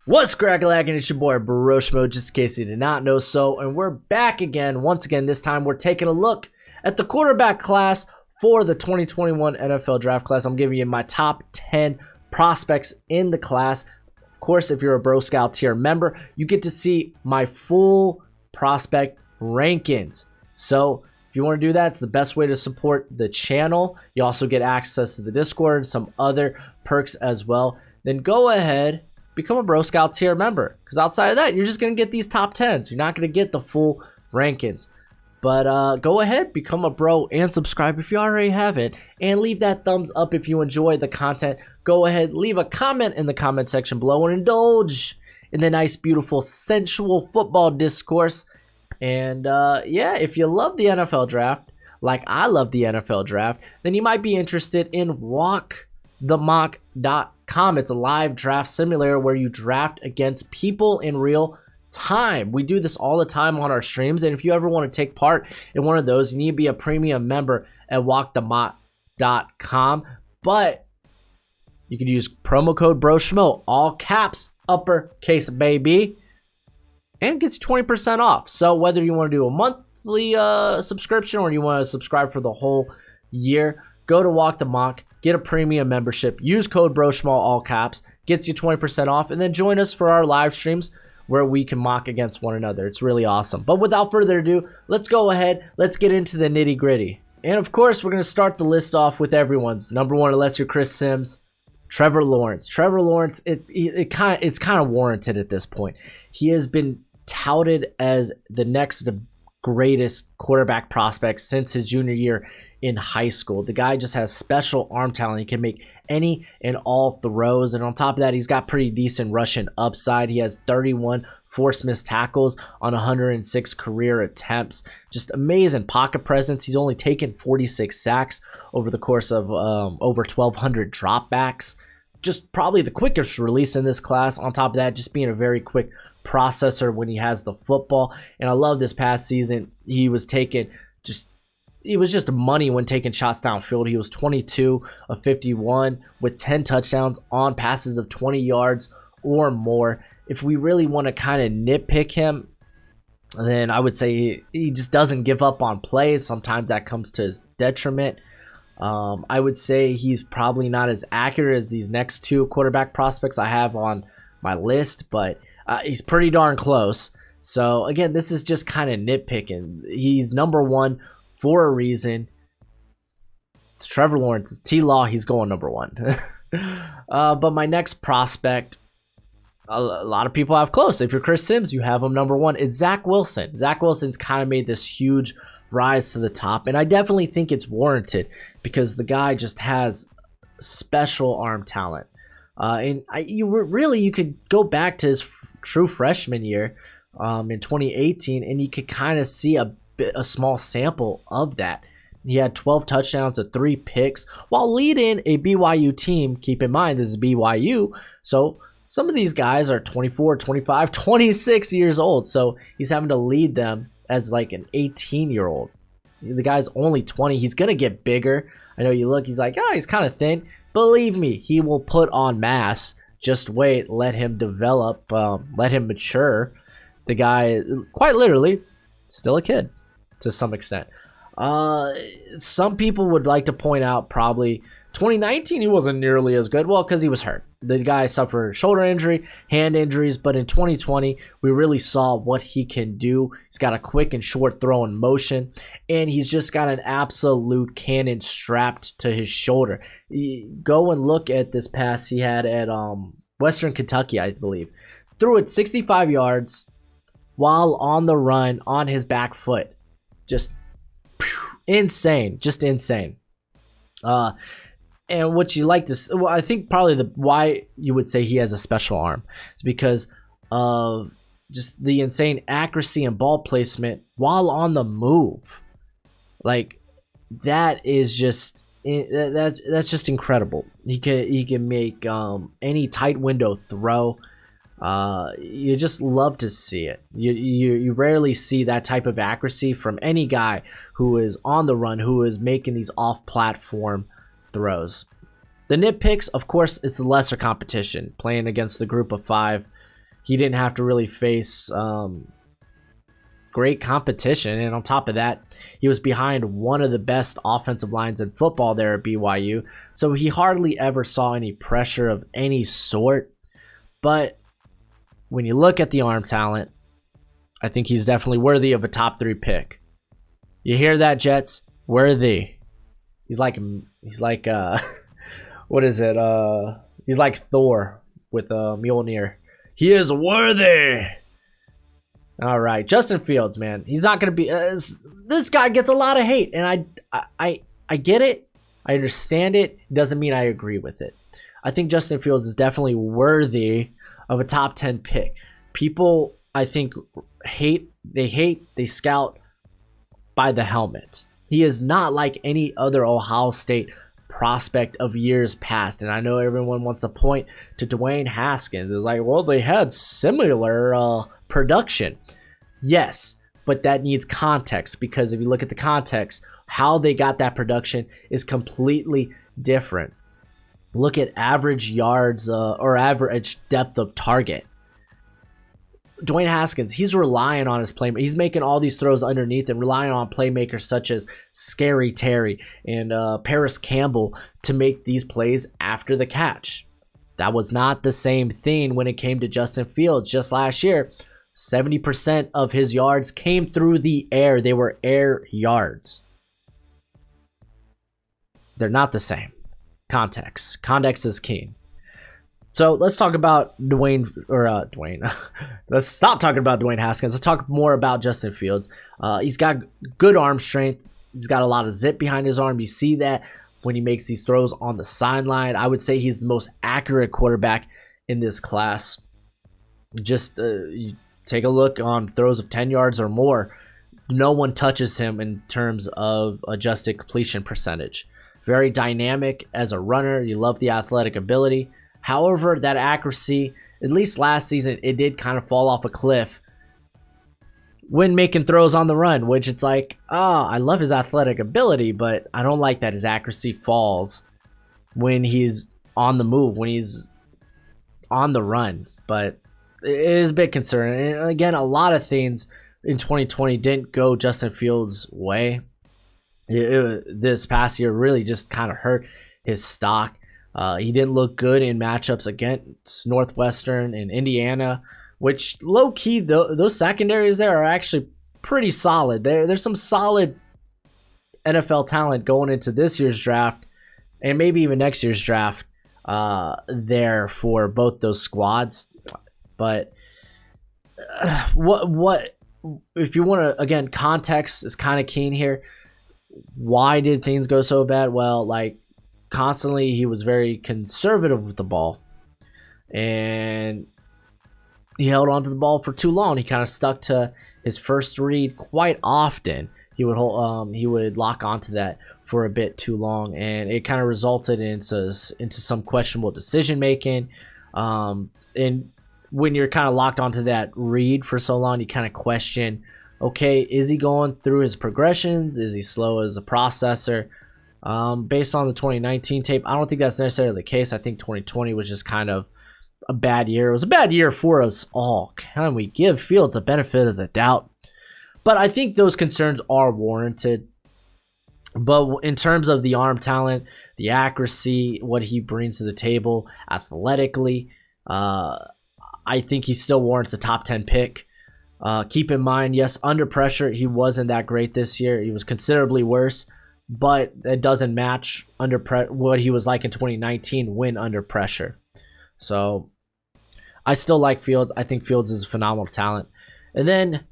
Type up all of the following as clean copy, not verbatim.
What's crackalackin'? It's your boy Baroshmo, just in case you did not know so. And we're back again. Once again, this time we're taking a look at the quarterback class for the 2021 NFL Draft class. I'm giving you my top 10 prospects in the class. Of course, if you're a Bro Scout tier member, you get to see my full prospect rankings. So if you want to do that, it's the best way to support the channel. You also get access to the Discord and some other perks as well. Then go ahead, become a Bro Scout tier member, because outside of that, you're just going to get these top 10s. You're not going to get the full rankings. But go ahead, become a bro, and subscribe if you already haven't. And leave that thumbs up if you enjoy the content. Go ahead, leave a comment in the comment section below and indulge in the nice, beautiful, sensual football discourse. And yeah, if you love the NFL Draft, like I love the NFL Draft, then you might be interested in walkthemock.com. It's a live draft simulator where you draft against people in real time. We do this all the time on our streams, and if you ever want to take part in one of those, you need to be a premium member at walkthemock.com. But you can use promo code BROSHMO, all caps, uppercase baby, and it gets you 20% off. So whether you want to do a monthly subscription or you want to subscribe for the whole year, go to Walk the Mock, get a premium membership, use code BROSHMO, all caps, gets you 20% off, and then join us for our live streams where we can mock against one another. It's really awesome. But without further ado, let's go ahead. Let's get into the nitty gritty. And of course, we're going to start the list off with everyone's number one, unless you're Chris Sims, Trevor Lawrence. Trevor Lawrence, it's kind of warranted at this point. He has been touted as the next greatest quarterback prospect since his junior year in high school. The guy just has special arm talent. He can make any and all throws, and on top of that, he's got pretty decent rushing upside. He has 31 forced missed tackles on 106 career attempts. Just amazing pocket presence. He's only taken 46 sacks over the course of over 1,200 dropbacks. Just probably the quickest release in this class. On top of that, just being a very quick processor when he has the football. And I love this past season. He was just money when taking shots downfield. He was 22 of 51 with 10 touchdowns on passes of 20 yards or more. If we really want to kind of nitpick him, then I would say he just doesn't give up on plays. Sometimes that comes to his detriment. I would say he's probably not as accurate as these next two quarterback prospects I have on my list, but he's pretty darn close. So again, this is just kind of nitpicking. He's number one for a reason. It's Trevor Lawrence. It's T-Law. He's going number one. But my next prospect, a lot of people have close. If you're Chris Sims, you have him number one. It's Zach Wilson. Zach Wilson's kind of made this huge rise to the top, and I definitely think it's warranted because the guy just has special arm talent. You could go back to his true freshman year in 2018, and you could kind of see a small sample of that. He had 12 touchdowns to 3 picks while leading a BYU team. Keep in mind, this is BYU, so some of these guys are 24, 25, 26 years old, so he's having to lead them as like an 18-year-old. The guy's only 20. He's going to get bigger. I know you look, he's like, oh, he's kind of thin. Believe me, he will put on mass. Just wait, let him develop, let him mature. The guy, quite literally, still a kid to some extent. Some people would like to point out probably 2019 he wasn't nearly as good. Well, because he was hurt. The guy suffered shoulder injury, hand injuries, but in 2020 we really saw what he can do. He's got a quick and short throw in motion, and he's just got an absolute cannon strapped to his shoulder. Go and look at this pass he had at Western Kentucky, I believe. Threw it 65 yards while on the run on his back foot. Just insane, just insane. And what you like to, well, I think probably why you would say he has a special arm is because of just the insane accuracy and ball placement while on the move. Like that is just that's just incredible. He can make any tight window throw. You just love to see it. You rarely see that type of accuracy from any guy who is on the run, who is making these off-platform throws. The nitpicks, of course, it's the lesser competition, playing against the group of 5. he didn't have to really face great competition. And on top of that, he was behind one of the best offensive lines in football there at BYU. So he hardly ever saw any pressure of any sort. But when you look at the arm talent, I think he's definitely worthy of a top 3 pick. You hear that, Jets? Worthy. He's like what is it? He's like Thor with Mjolnir. He is worthy. All right, Justin Fields, man. He's not going to be this guy gets a lot of hate, and I get it. I understand it. Doesn't mean I agree with it. I think Justin Fields is definitely worthy of a top 10 pick. People, I think, they scout by the helmet. He is not like any other Ohio State prospect of years past. And I know everyone wants to point to Dwayne Haskins. It's like, well, they had similar production. Yes, but that needs context, because if you look at the context, how they got that production is completely different. Look at average yards or average depth of target. Dwayne Haskins, he's relying on his playmaker. He's making all these throws underneath and relying on playmakers such as Scary Terry and Paris Campbell to make these plays after the catch. That was not the same thing when it came to Justin Fields. Just last year, 70% of his yards came through the air. They were air yards. They're not the same. Context. Context is key. So let's talk about Dwayne. Let's stop talking about Dwayne Haskins. Let's talk more about Justin Fields. He's got good arm strength. He's got a lot of zip behind his arm. You see that when he makes these throws on the sideline. I would say he's the most accurate quarterback in this class. Just you take a look on throws of 10 yards or more. No one touches him in terms of adjusted completion percentage. Very dynamic as a runner. You love the athletic ability. However, that accuracy, at least last season, it did kind of fall off a cliff when making throws on the run, which it's like, I love his athletic ability, but I don't like that his accuracy falls when he's on the move, when he's on the run. But it is a bit concerning. And again, a lot of things in 2020 didn't go Justin Fields' way. This past year really just kind of hurt his stock. He didn't look good in matchups against Northwestern and Indiana, which low-key, those secondaries there are actually pretty solid. There's some solid NFL talent going into this year's draft and maybe even next year's draft there for both those squads. But what if you want to, again, context is kind of keen here. Why did things go so bad? Well, like, constantly he was very conservative with the ball, and he held on to the ball for too long. He kind of stuck to his first read quite often. He would lock onto that for a bit too long, and it kind of resulted into some questionable decision making. And when you're kind of locked onto that read for so long, you kind of question, okay, is he going through his progressions? Is he slow as a processor? Based on the 2019 tape, I don't think that's necessarily the case. I think 2020 was just kind of a bad year. It was a bad year for us all. Can we give Fields the benefit of the doubt? But I think those concerns are warranted. But in terms of the arm talent, the accuracy, what he brings to the table athletically, I think he still warrants a top 10 pick. Keep in mind, yes, under pressure, he wasn't that great this year. He was considerably worse. But it doesn't match what he was like in 2019 when under pressure. So I still like Fields. I think Fields is a phenomenal talent. And then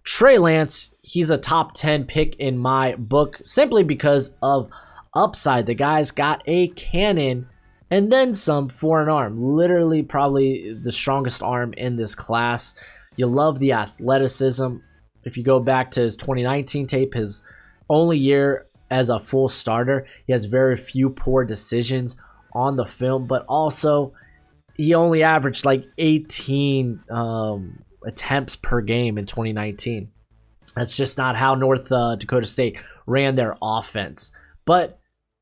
Trey Lance, he's a top 10 pick in my book simply because of upside. The guy's got a cannon and then some for an arm. Literally probably the strongest arm in this class. You love the athleticism. If you go back to his 2019 tape, his only year as a full starter, he has very few poor decisions on the film, but also he only averaged like 18 attempts per game in 2019. That's just not how North Dakota State ran their offense. But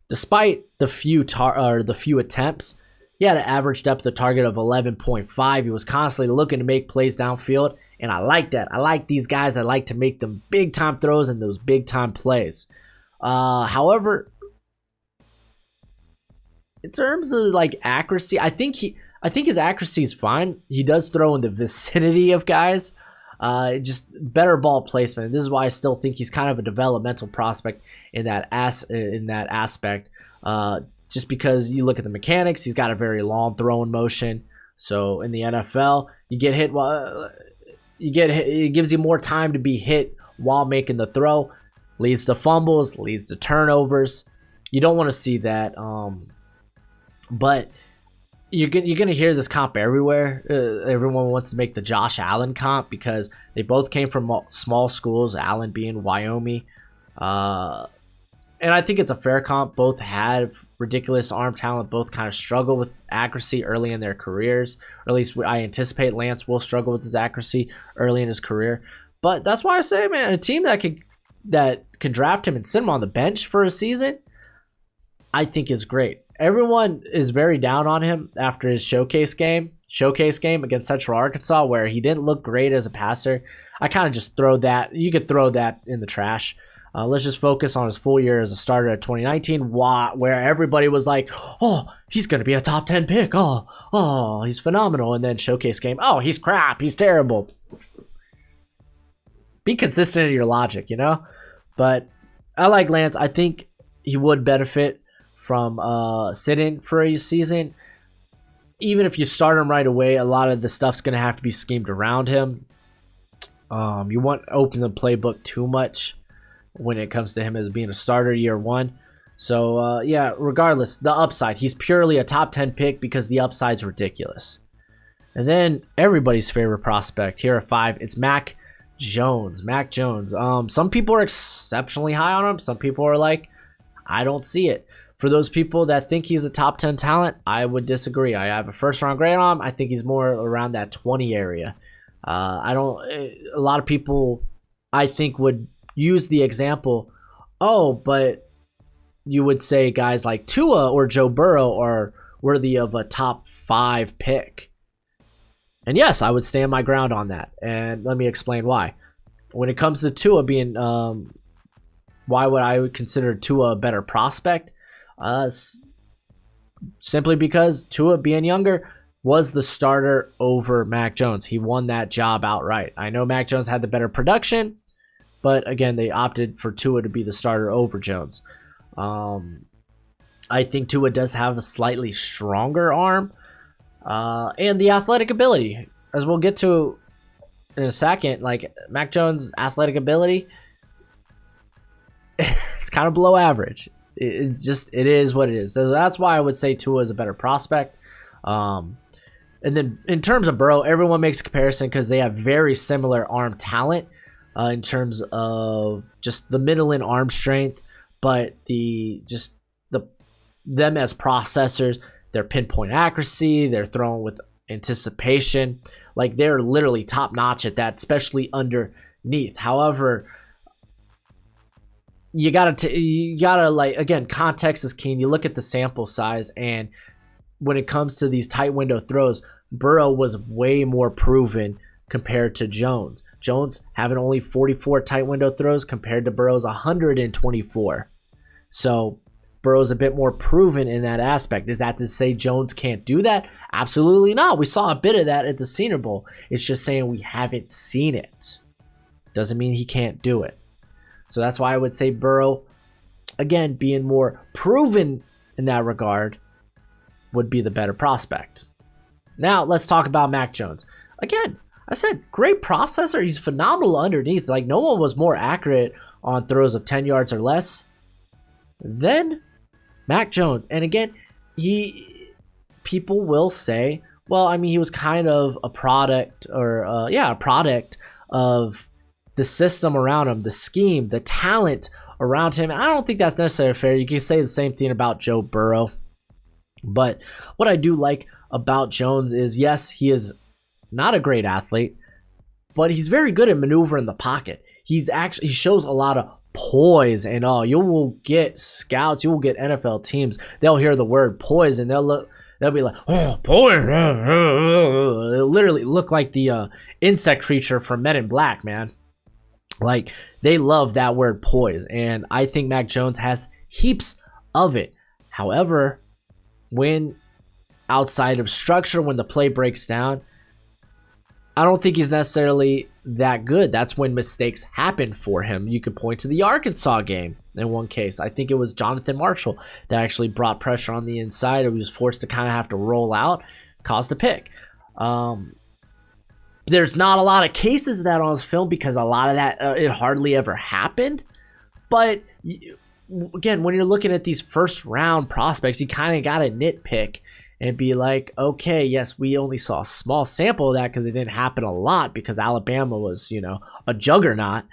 despite the few attempts, He had an average depth of target of 11.5. He was constantly looking to make plays downfield, and I like that. I like these guys. I like to make them big-time throws and those big-time plays. However, in terms of like accuracy, I think his accuracy is fine. He does throw in the vicinity of guys. Just better ball placement. This is why I still think he's kind of a developmental prospect in that aspect. Just because you look at the mechanics, he's got a very long throwing motion. So in the NFL, you get hit while it gives you more time to be hit while making the throw. Leads to fumbles, leads to turnovers. You don't want to see that. But you're going to hear this comp everywhere. Everyone wants to make the Josh Allen comp because they both came from small schools, Allen being Wyoming. And I think it's a fair comp. Both had ridiculous arm talent. Both kind of struggle with accuracy early in their careers. Or at least I anticipate Lance will struggle with his accuracy early in his career. But that's why I say, man, a team that can draft him and sit him on the bench for a season, I think is great. Everyone is very down on him after his showcase game against Central Arkansas, where he didn't look great as a passer. I kind of just you could throw that in the trash. Let's just focus on his full year as a starter at 2019, where everybody was like, oh, he's going to be a top 10 pick. Oh, he's phenomenal. And then showcase game, oh, he's crap. He's terrible. Be consistent in your logic, you know? But I like Lance. I think he would benefit from sitting for a season. Even if you start him right away, a lot of the stuff's going to have to be schemed around him. You won't open the playbook too much when it comes to him as being a starter year one. So, yeah, regardless, the upside. He's purely a top 10 pick because the upside's ridiculous. And then everybody's favorite prospect here at 5, it's Mac Jones. Some people are exceptionally high on him. Some people are like, I don't see it. For those people that think he's a top 10 talent, I would disagree. I have a first-round grade on him. I think he's more around that 20 area. A lot of people, I think, would use the example, but you would say guys like Tua or Joe Burrow are worthy of a top 5 pick. And yes, I would stand my ground on that. And let me explain why. When it comes to Tua being, why would I consider Tua a better prospect? Simply because Tua, being younger, was the starter over Mac Jones. He won that job outright. I know Mac Jones had the better production, but again, they opted for Tua to be the starter over Jones. I think Tua does have a slightly stronger arm and the athletic ability, as we'll get to in a second. Like Mac Jones' athletic ability, it's kind of below average. It is what it is. So that's why I would say Tua is a better prospect. And then in terms of Burrow, everyone makes a comparison because they have very similar arm talent in terms of just the middle and arm strength, but them as processors, their pinpoint accuracy, they're throwing with anticipation, like they're literally top notch at that, especially underneath. However, you gotta like, again, context is key. You look at the sample size, and when it comes to these tight window throws, Burrow was way more proven compared to Jones. Jones having only 44 tight window throws compared to Burrow's 124. So Burrow's a bit more proven in that aspect. Is that to say Jones can't do that? Absolutely not. We saw a bit of that at the Senior Bowl. It's just saying we haven't seen it. Doesn't mean he can't do it. So that's why I would say Burrow, again, being more proven in that regard, would be the better prospect. Now, let's talk about Mac Jones. Again, I said, great processor. He's phenomenal underneath. Like, no one was more accurate on throws of 10 yards or less than Mac Jones. And again, people will say, well, I mean, he was kind of a product of the system around him, the scheme, the talent around him. I don't think that's necessarily fair. You can say the same thing about Joe Burrow. But what I do like about Jones is, yes, he is not a great athlete, but he's very good at maneuvering the pocket. He shows a lot of poise and all. You will get scouts, you will get NFL teams. They'll hear the word poise and they'll they'll be like, oh, poise. It literally look like the insect creature from Men in Black, man. Like, they love that word poise, and I think Mac Jones has heaps of it. However, when outside of structure, when the play breaks down, I don't think he's necessarily that good. That's when mistakes happen for him. You could point to the Arkansas game in one case. I think it was Jonathan Marshall that actually brought pressure on the inside. He was forced to kind of have to roll out, caused a pick. There's not a lot of cases of that on his film because a lot of that, it hardly ever happened. But again, when you're looking at these first round prospects, you kind of got to nitpick and be like, okay, yes, we only saw a small sample of that because it didn't happen a lot because Alabama was, a juggernaut.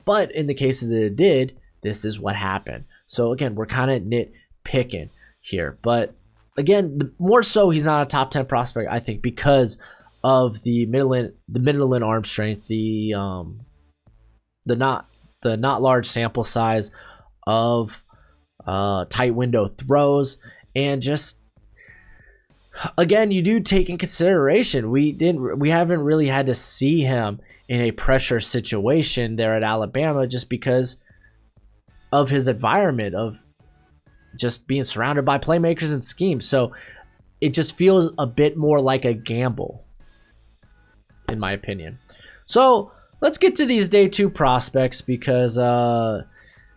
But in the case that it did, this is what happened. So again, we're kind of nitpicking here. But again, more so, he's not a top 10 prospect, I think, because of the middle and arm strength, the not large sample size of tight window throws, and just, again, you do take in consideration we haven't really had to see him in a pressure situation there at Alabama just because of his environment of just being surrounded by playmakers and schemes. So it just feels a bit more like a gamble, in my opinion. So let's get to these day 2 prospects because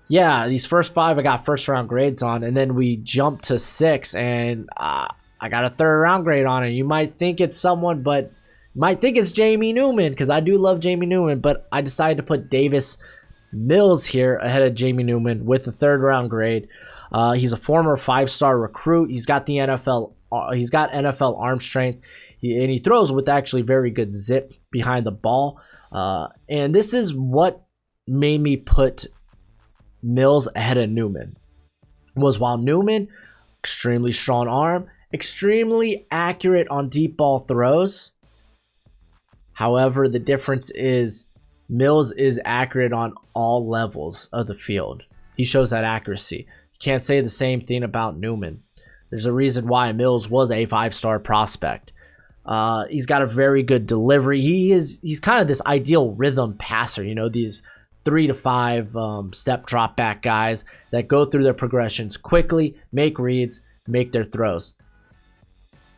these first 5 I got first round grades on, and then we jump to 6 and I got a third round grade on it. You might think it's someone, but you might think it's Jamie Newman because I do love Jamie Newman, but I decided to put Davis Mills here ahead of Jamie Newman with a third round grade. He's a former 5-star recruit. He's got the NFL arm strength, and he throws with actually very good zip behind the ball. And this is what made me put Mills ahead of Newman. Was while Newman, extremely strong arm, extremely accurate on deep ball throws. However, the difference is Mills is accurate on all levels of the field. He shows that accuracy. You can't say the same thing about Newman. There's a reason why Mills was a 5-star prospect. He's got a very good delivery. He's kind of this ideal rhythm passer, these 3 to 5 step drop back guys that go through their progressions quickly, make reads, make their throws.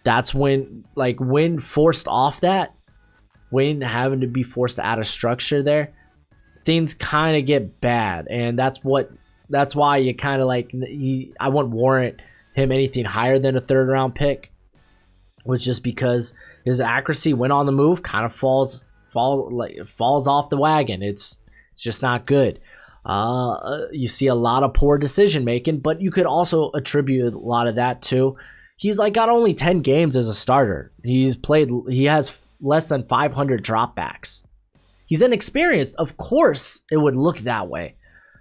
That's when forced off that, when having to be forced out of structure there, things kind of get bad. And that's why you kind of I wouldn't warrant him anything higher than a third round pick, was just because his accuracy when on the move kind of falls off the wagon. It's just not good. You see a lot of poor decision making, but you could also attribute a lot of that to he's got only 10 games as a starter. He has less than 500 dropbacks. He's inexperienced. Of course it would look that way.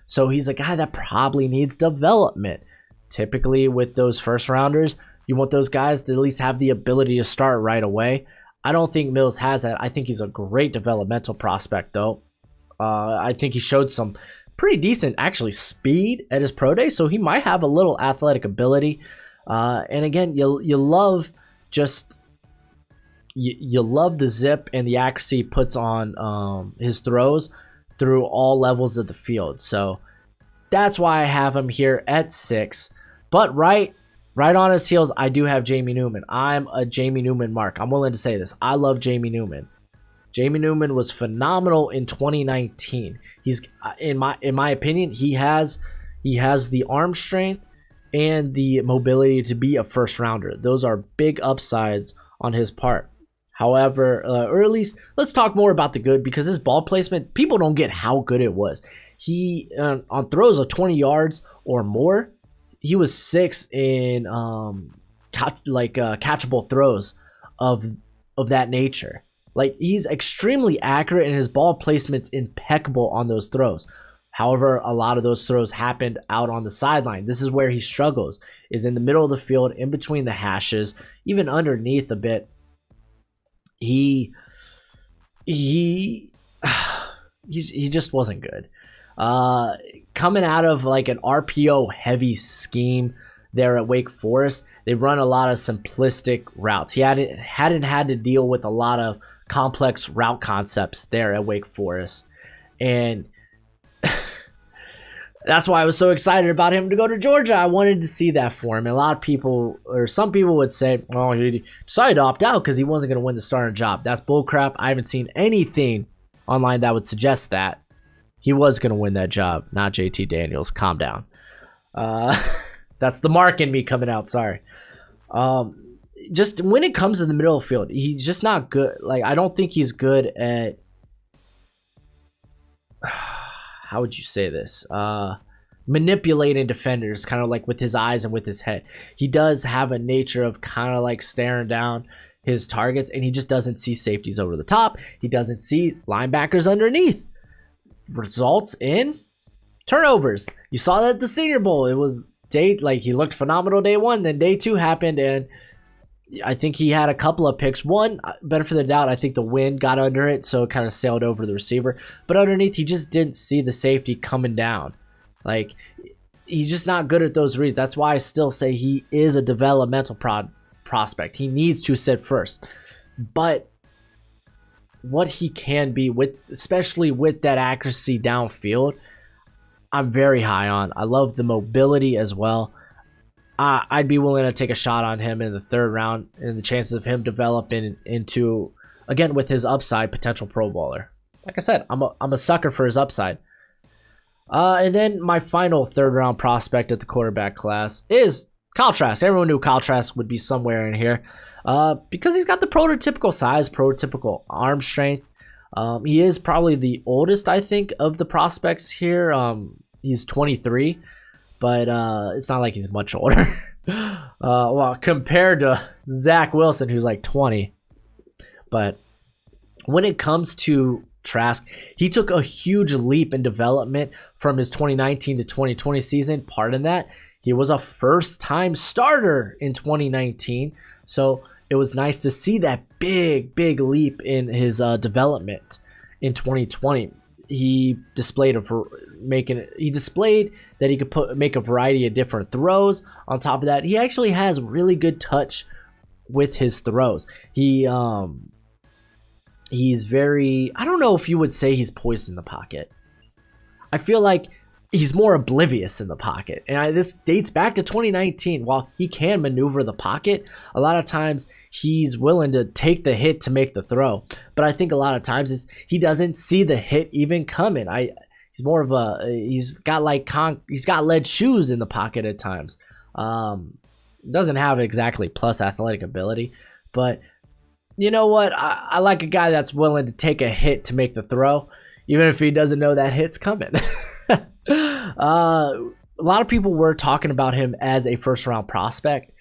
So he's a guy that probably needs development. Typically with those first rounders, you want those guys to at least have the ability to start right away. I don't think Mills has that. I think he's a great developmental prospect though. I think he showed some pretty decent actually speed at his pro day, so he might have a little athletic ability. And again, you love the zip and the accuracy he puts on his throws through all levels of the field. So that's why I have him here at 6. But right on his heels, I do have Jamie Newman. I'm a Jamie Newman mark. I'm willing to say this. I love Jamie Newman. Jamie Newman was phenomenal in 2019. He's in my opinion, he has the arm strength and the mobility to be a first rounder. Those are big upsides on his part. However, or at least let's talk more about the good, because his ball placement, people don't get how good it was. He on throws of 20 yards or more, he was 6 in catchable throws of that nature. He's extremely accurate and his ball placement's impeccable on those throws. However, a lot of those throws happened out on the sideline. This is where he struggles, is in the middle of the field, in between the hashes, even underneath a bit. He just wasn't good. Coming out of an RPO heavy scheme, there at Wake Forest. They run a lot of simplistic routes. He hadn't had to deal with a lot of complex route concepts there at Wake Forest. And that's why I was so excited about him to go to Georgia. I wanted to see that for him. And a lot of people, or some people would say, oh, he decided to opt out because he wasn't going to win the starting job. That's bullcrap. I haven't seen anything online that would suggest that he was going to win that job, not JT Daniels. Calm down. That's the mark in me coming out. Sorry. Just when it comes to the middle of the field, he's just not good. Like, I don't think he's good at, how would you say this? Manipulating defenders, kind of like with his eyes and with his head. He does have a nature of kind of like staring down his targets, and he just doesn't see safeties over the top. He doesn't see linebackers underneath. Results in turnovers. You saw that at the Senior Bowl. It was he looked phenomenal day one, then day two happened, and I think he had a couple of picks. One, benefit of the doubt, I think the wind got under it, so it kind of sailed over the receiver. But underneath, he just didn't see the safety coming down. Like, he's just not good at those reads. That's why I still say he is a developmental prospect. He needs to sit first. But what he can be, especially with that accuracy downfield, I'm very high on. I love the mobility as well. I'd be willing to take a shot on him in the third round, and the chances of him developing into, again, with his upside, potential Pro Bowler. Like I said, I'm a sucker for his upside. And then my final third round prospect at the quarterback class is Kyle Trask. Everyone knew Kyle Trask would be somewhere in here because he's got the prototypical size, prototypical arm strength. He is probably the oldest, I think, of the prospects here. He's 23. But it's not like he's much older. Well, compared to Zach Wilson, who's like 20. But when it comes to Trask, he took a huge leap in development from his 2019 to 2020 season. Pardon that. He was a first-time starter in 2019. So it was nice to see that big leap in his development in 2020. He displayed that he could make a variety of different throws. On top of that, he actually has really good touch with his throws. He's very, I don't know if you would say he's poised in the pocket. I feel like he's more oblivious in the pocket. And this dates back to 2019. While he can maneuver the pocket, a lot of times he's willing to take the hit to make the throw. But I think a lot of times he doesn't see the hit even coming. He's more of he's got lead shoes in the pocket at times. Doesn't have exactly plus athletic ability, but you know what? I like a guy that's willing to take a hit to make the throw, even if he doesn't know that hit's coming. A lot of people were talking about him as a first-round prospect,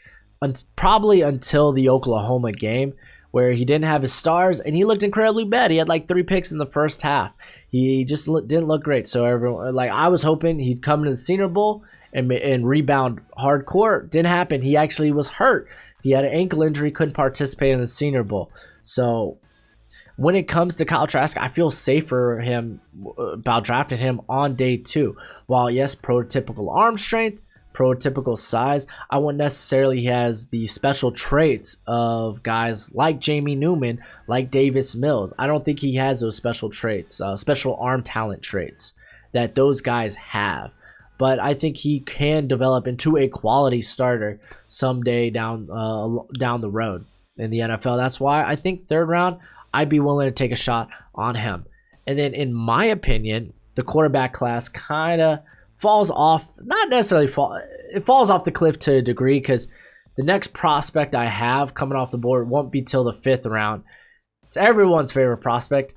probably until the Oklahoma game, where he didn't have his stars, and he looked incredibly bad. He had like 3 picks in the first half. He just didn't look great. So everyone, I was hoping he'd come to the Senior Bowl and rebound hardcore. Didn't happen. He actually was hurt. He had an ankle injury, couldn't participate in the Senior Bowl. So when it comes to Kyle Trask, I feel safer about drafting him on day 2. While yes, prototypical arm strength, prototypical size, I wouldn't necessarily he has the special traits of guys like Jamie Newman, like Davis Mills. I don't think he has those special traits, special arm talent traits that those guys have. But I think he can develop into a quality starter someday down the road in the NFL. That's why I think third round, I'd be willing to take a shot on him. And then in my opinion, the quarterback class kind of falls off, not necessarily it falls off the cliff to a degree, because the next prospect I have coming off the board won't be till the 5th round. It's everyone's favorite prospect,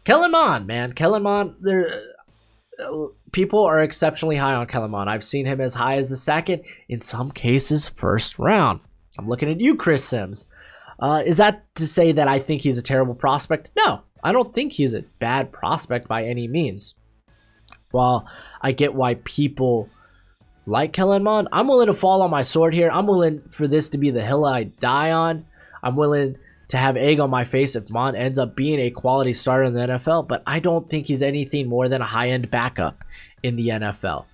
Kellen Mond, man. Kellen Mond, people are exceptionally high on Kellen Mond. I've seen him as high as the 2nd, in some cases 1st round. I'm looking at you, Chris Sims. Is that to say that I think he's a terrible prospect? No, I don't think he's a bad prospect by any means. While I get why people like Kellen Mond, I'm willing to fall on my sword here. I'm willing for this to be the hill I die on. I'm willing to have egg on my face if Mond ends up being a quality starter in the NFL, but I don't think he's anything more than a high-end backup in the NFL.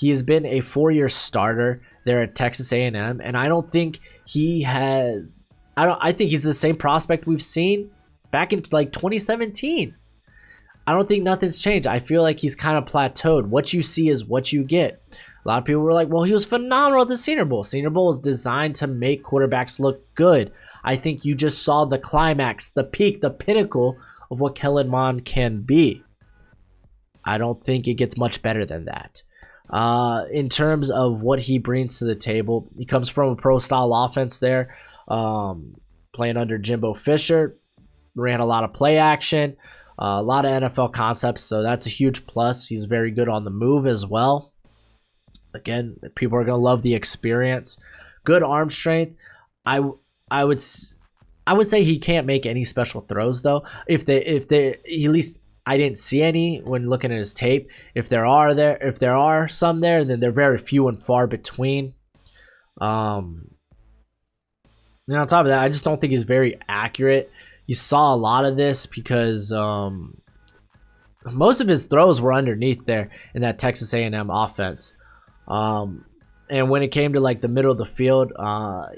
He has been a 4-year starter there at Texas A&M, and I don't think he has. I think he's the same prospect we've seen back in like 2017. I don't think nothing's changed. I feel like he's kind of plateaued. What you see is what you get. A lot of people were like, well, he was phenomenal at the Senior Bowl. Senior Bowl is designed to make quarterbacks look good. I think you just saw the climax, the peak, the pinnacle of what Kellen Mond can be. I don't think it gets much better than that. In terms of what he brings to the table, he comes from a pro-style offense there, playing under Jimbo Fisher, ran a lot of play action, a lot of NFL concepts, so that's a huge plus. He's very good on the move as well. Again, people are going to love the experience. Good arm strength. I would say he can't make any special throws though. If they at least I didn't see any when looking at his tape. If there are some there, then they're very few and far between. And on top of that, I just don't think he's very accurate. You saw a lot of this because most of his throws were underneath there in that Texas A&M offense. And when it came to like the middle of the field, a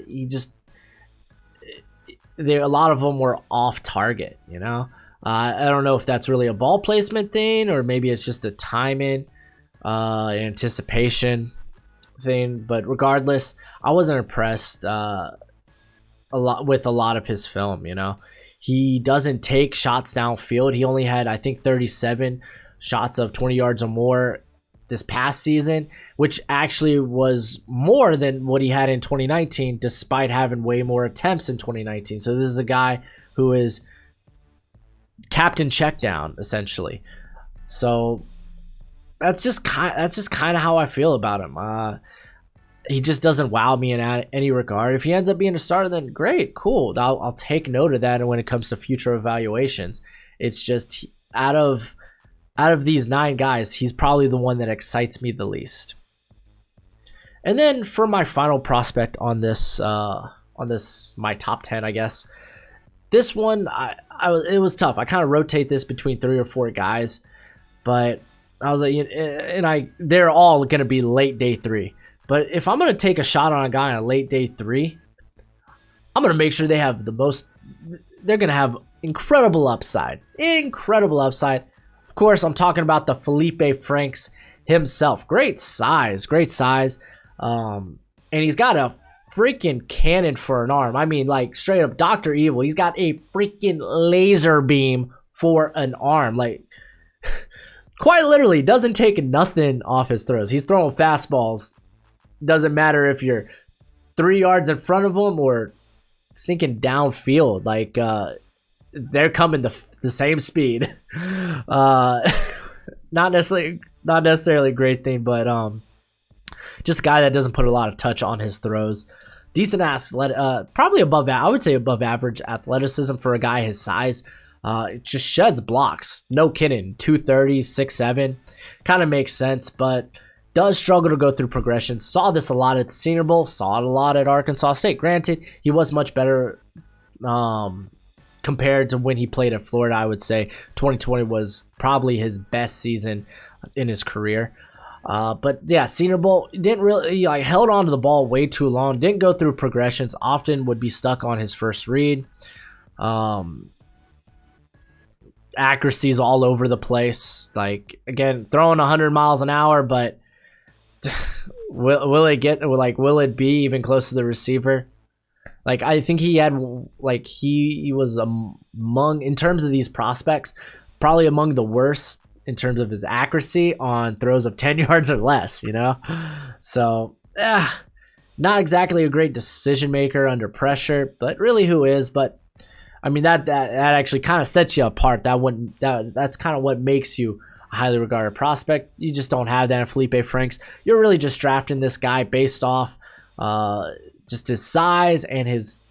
lot of them were off target, you know. I don't know if that's really a ball placement thing or maybe it's just a timing, anticipation thing. But regardless, I wasn't impressed with a lot of his film, you know. He doesn't take shots downfield. He only had, I think, 37 shots of 20 yards or more this past season, which actually was more than what he had in 2019, despite having way more attempts in 2019. So this is a guy who is captain check down, essentially. So that's just kind of how I feel about him. He just doesn't wow me in any regard. If he ends up being a starter, then great, cool. I'll take note of that. And when it comes to future evaluations, it's just out of these 9 guys, he's probably the one that excites me the least. And then for my final prospect on this my top 10, I guess. This one, it was tough. I kind of rotate this between 3 or 4 guys, but I was like, they're all gonna be late day 3. But if I'm gonna take a shot on a guy on a late day 3, I'm gonna make sure they have they're gonna have incredible upside. Incredible upside. Of course, I'm talking about the Felipe Franks himself. Great size. And he's got a freaking cannon for an arm. I mean, like, straight up Dr. Evil. He's got a freaking laser beam for an arm. Like, quite literally, doesn't take nothing off his throws. He's throwing fastballs. Doesn't matter if you're 3 yards in front of him or sneaking downfield. Like, they're coming the same speed. Not necessarily a great thing, but just a guy that doesn't put a lot of touch on his throws. Decent probably I would say above average athleticism for a guy his size. It just sheds blocks. No kidding. 230, 6'7". Kind of makes sense, but does struggle to go through progression. Saw this a lot at the Senior Bowl. Saw it a lot at Arkansas State. Granted, he was much better compared to when he played at Florida. I would say 2020 was probably his best season in his career. But yeah, Senior Bowl didn't really held on to the ball way too long. Didn't go through progressions. Often would be stuck on his first read. Accuracies all over the place. Like, again, throwing 100 miles an hour, but will it be even close to the receiver? Like, I think he was among, in terms of these prospects, probably among the worst in terms of his accuracy on throws of 10 yards or less, you know? So, not exactly a great decision maker under pressure, but really who is? But I mean, that actually kind of sets you apart. That's kind of what makes you a highly regarded prospect. You just don't have that in Felipe Franks. You're really just drafting this guy based off just his size and his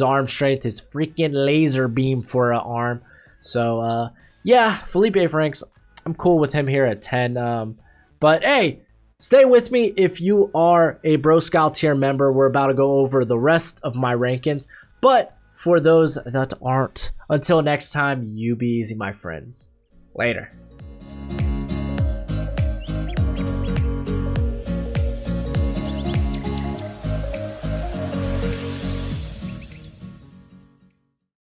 arm strength, his freaking laser beam for an arm. So, yeah, Felipe Franks, I'm cool with him here at 10. But, hey, stay with me if you are a Bro Scout tier member. We're about to go over the rest of my rankings. But for those that aren't, until next time, you be easy, my friends. Later.